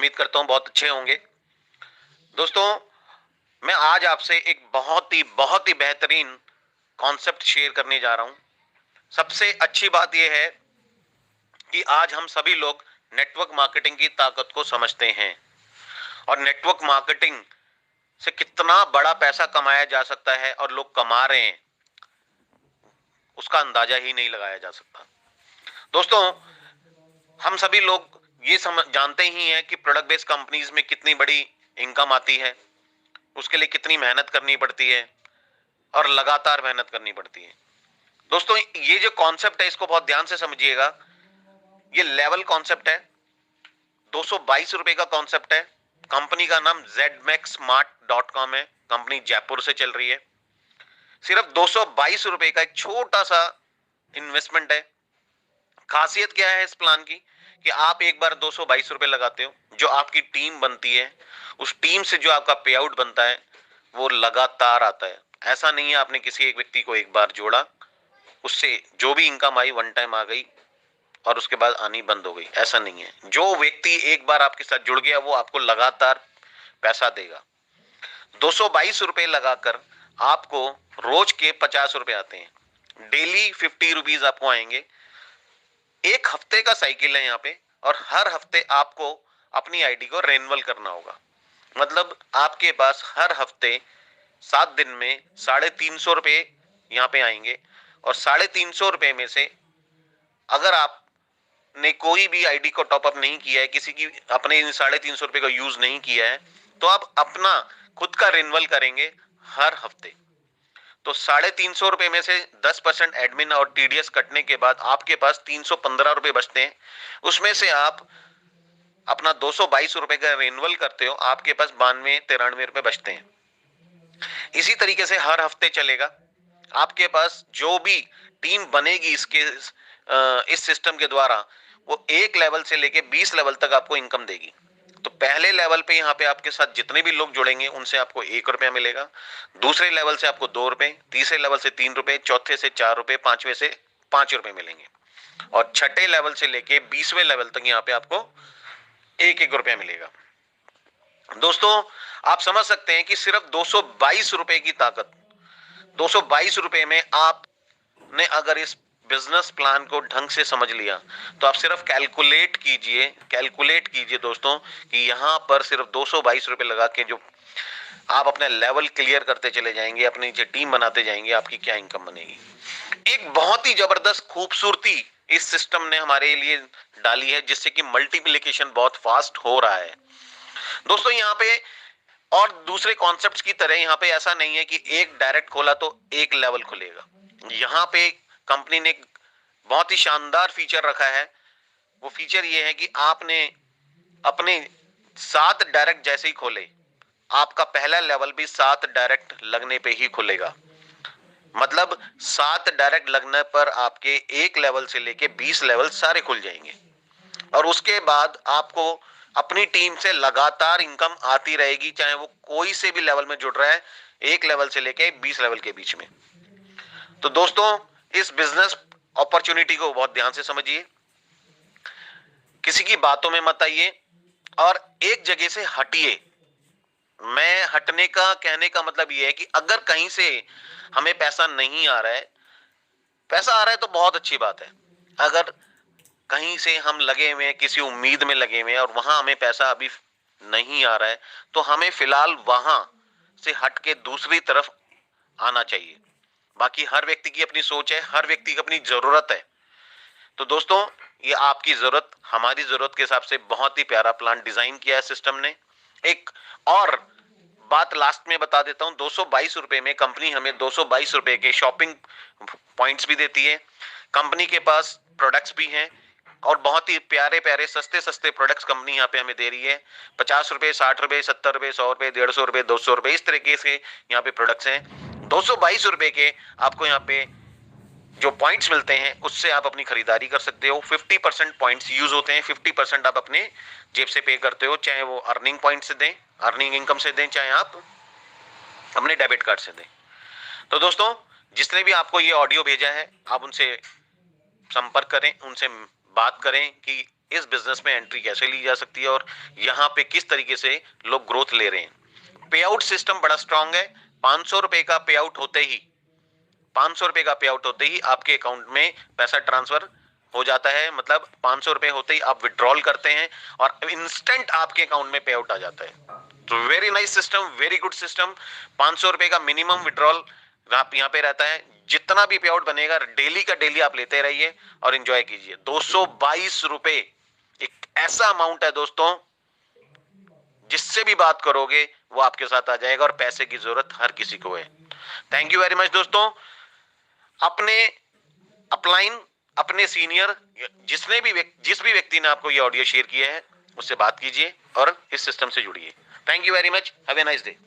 उम्मीद करता हूँ बहुत अच्छे होंगे। दोस्तों, मैं आज आपसे एक बहुत ही बेहतरीन कॉन्सेप्ट शेयर करने जा रहा हूँ। सबसे अच्छी बात यह है कि आज हम सभी लोग नेटवर्क मार्केटिंग की ताकत को समझते हैं और नेटवर्क मार्केटिंग से कितना बड़ा पैसा कमाया जा सकता है और लोग कमा रहे हैं, उसका अंदाजा ही नहीं लगाया जा सकता। दोस्तों, हम सभी लोग ये समझ जानते ही हैं कि प्रोडक्ट बेस्ड कंपनीज में कितनी बड़ी इनकम आती है, उसके लिए कितनी मेहनत करनी पड़ती है और लगातार मेहनत करनी पड़ती है। दोस्तों, ये जो कॉन्सेप्ट है इसको बहुत ध्यान से समझिएगा। ये लेवल कॉन्सेप्ट है, 222 रुपए का कॉन्सेप्ट है। कंपनी का नाम zmaxsmart.com है। कंपनी जयपुर से चल रही है। सिर्फ 222 रुपए का एक छोटा सा इन्वेस्टमेंट है। खासियत क्या है इस प्लान की कि आप एक बार 222 रुपए लगाते हो, जो आपकी टीम बनती है, उस टीम से जो आपका पे आउट बनता है वो लगातार आता है। ऐसा नहीं है आपने किसी एक व्यक्ति को एक बार जोड़ा, उससे जो भी इनकम आई वन टाइम आ गई और उसके बाद आनी बंद हो गई। ऐसा नहीं है। जो व्यक्ति एक बार आपके साथ जुड़ गया वो आपको लगातार पैसा देगा। 222 रुपए लगाकर आपको रोज के 50 रुपए आते हैं। डेली 50 रुपीज आपको आएंगे। एक हफ्ते का साइकिल है यहाँ पे और हर हफ्ते आपको अपनी आईडी को रेन्युअल करना होगा। मतलब आपके पास हर हफ्ते 7 दिन में 350 रुपए यहाँ पे आएंगे और 350 रुपए में से अगर आपने कोई भी आईडी को टॉपअप नहीं किया है, किसी की अपने इन 350 रुपए का यूज नहीं किया है, तो आप अपना खुद का रिन्यूअल करेंगे हर हफ्ते। तो 350 रुपए में से 10% एडमिन और टीडीएस कटने के बाद आपके पास 315 रुपए बचते हैं। उसमें से आप अपना 222 रुपए का रिन्यूअल करते हो, आपके पास 92-93 रुपए बचते हैं। इसी तरीके से हर हफ्ते चलेगा। आपके पास जो भी टीम बनेगी इस सिस्टम के द्वारा, वो 1 लेवल से लेके 20 लेवल तक आपको इनकम देगी। तो पहले लेवल पे यहाँ पे आपके साथ जितने भी लोग जुड़ेंगे उनसे आपको 1 रुपया मिलेगा, दूसरे लेवल से आपको 2 रुपए, तीसरे लेवल से 3 रुपए, चौथे से 4 रुपए, पांचवें से 5 रुपए मिलेंगे और छठे लेवल से लेके 20वें लेवल तक यहाँ पे आपको 1-1 रुपया मिलेगा। दोस्तों, आप समझ सकते हैं कि सिर्फ 222 रुपए की ताकत, 222 रुपए में आपने अगर इस बिजनेस प्लान को ढंग से समझ लिया तो आप सिर्फ कैलकुलेट कीजिए दोस्तों कि यहां पर सिर्फ 222 रुपए लगा के जो आप अपना लेवल क्लियर करते चले जाएंगे, अपनी जो टीम बनाते जाएंगे, आपकी क्या इनकम बनेगी। एक बहुत ही जबरदस्त खूबसूरती इस सिस्टम ने हमारे लिए डाली है, जिससे कि मल्टीप्लिकेशन बहुत फास्ट हो रहा है। दोस्तों, यहाँ पे और दूसरे कॉन्सेप्ट्स की तरह यहाँ पे ऐसा नहीं है कि एक डायरेक्ट खोला तो एक लेवल खुलेगा। यहाँ पे कंपनी ने बहुत ही शानदार फीचर रखा है। वो फीचर ये है कि आपने अपने 7 डायरेक्ट जैसे ही खोले, आपका पहला लेवल भी 7 डायरेक्ट लगने पे ही खुलेगा। मतलब 7 डायरेक्ट लगने पर आपके 1 लेवल से लेके 20 लेवल सारे खुल जाएंगे और उसके बाद आपको अपनी टीम से लगातार इनकम आती रहेगी, चाहे वो कोई से भी लेवल में जुड़ रहा है, 1 लेवल से लेके 20 लेवल के बीच में। तो दोस्तों, इस बिजनेस अपॉर्चुनिटी को बहुत ध्यान से समझिए, किसी की बातों में मत आइए और एक जगह से हटिए। मैं हटने का कहने का मतलब यह है कि अगर कहीं से हमें पैसा नहीं आ रहा है, पैसा आ रहा है तो बहुत अच्छी बात है। अगर कहीं से हम लगे हुए हैं, किसी उम्मीद में लगे हुए हैं और वहां हमें पैसा अभी नहीं आ रहा है, तो हमें फिलहाल वहां से हट के दूसरी तरफ आना चाहिए। बाकी हर व्यक्ति की अपनी सोच है, हर व्यक्ति की अपनी जरूरत है। तो दोस्तों, ये आपकी जरूरत हमारी जरूरत के हिसाब से बहुत ही प्यारा प्लान डिजाइन किया है सिस्टम ने। एक और बात लास्ट में बता देता हूं, 222 रुपए में कंपनी हमें 222 रुपए के शॉपिंग पॉइंट्स भी देती है। कंपनी के पास प्रोडक्ट्स भी हैं और बहुत ही प्यारे प्यारे सस्ते प्रोडक्ट्स कंपनी यहाँ पे हमें दे रही है। 50 रुपए, 60 रुपए, 70 रुपए, 100 रुपए, 150 रुपए, 200 रुपए, इस तरीके से यहाँ पे प्रोडक्ट्स हैं। 222 रुपए के आपको यहाँ पे जो पॉइंट्स मिलते हैं उससे आप अपनी खरीदारी कर सकते हो। 50% पॉइंट्स यूज होते हैं, 50% आप अपने जेब से पे करते हो, चाहे वो अर्निंग पॉइंट से दें, अर्निंग इनकम से दें, चाहे आप अपने डेबिट कार्ड से दें। तो दोस्तों, जिसने भी आपको ये ऑडियो भेजा है, आप उनसे संपर्क करें, उनसे बात करें कि इस बिजनेस में एंट्री कैसे ली जा सकती है और यहाँ पे किस तरीके से लोग ग्रोथ ले रहे हैं। पे आउट सिस्टम बड़ा स्ट्रांग है। 500 रुपए का पे आउट होते ही 500 रुपए का पे आउट होते ही आपके अकाउंट में पैसा ट्रांसफर हो जाता है। मतलब 500 रुपए होते ही आप विड्रॉल करते हैं और इंस्टेंट आपके अकाउंट में पे आउट आ जाता है। तो very nice system, very good system. 500 रुपए का मिनिमम विड्रॉल आप यहाँ पे रहता है। जितना भी पे आउट बनेगा डेली का डेली आप लेते रहिए और एंजॉय कीजिए। 222 रुपए एक ऐसा अमाउंट है दोस्तों, जिससे भी बात करोगे वो आपके साथ आ जाएगा और पैसे की जरूरत हर किसी को है। थैंक यू वेरी मच दोस्तों। अपने अपलाइन, अपने सीनियर, जिस भी व्यक्ति ने आपको ये ऑडियो शेयर किया है उससे बात कीजिए और इस सिस्टम से जुड़िए। Thank you very much, have a nice day.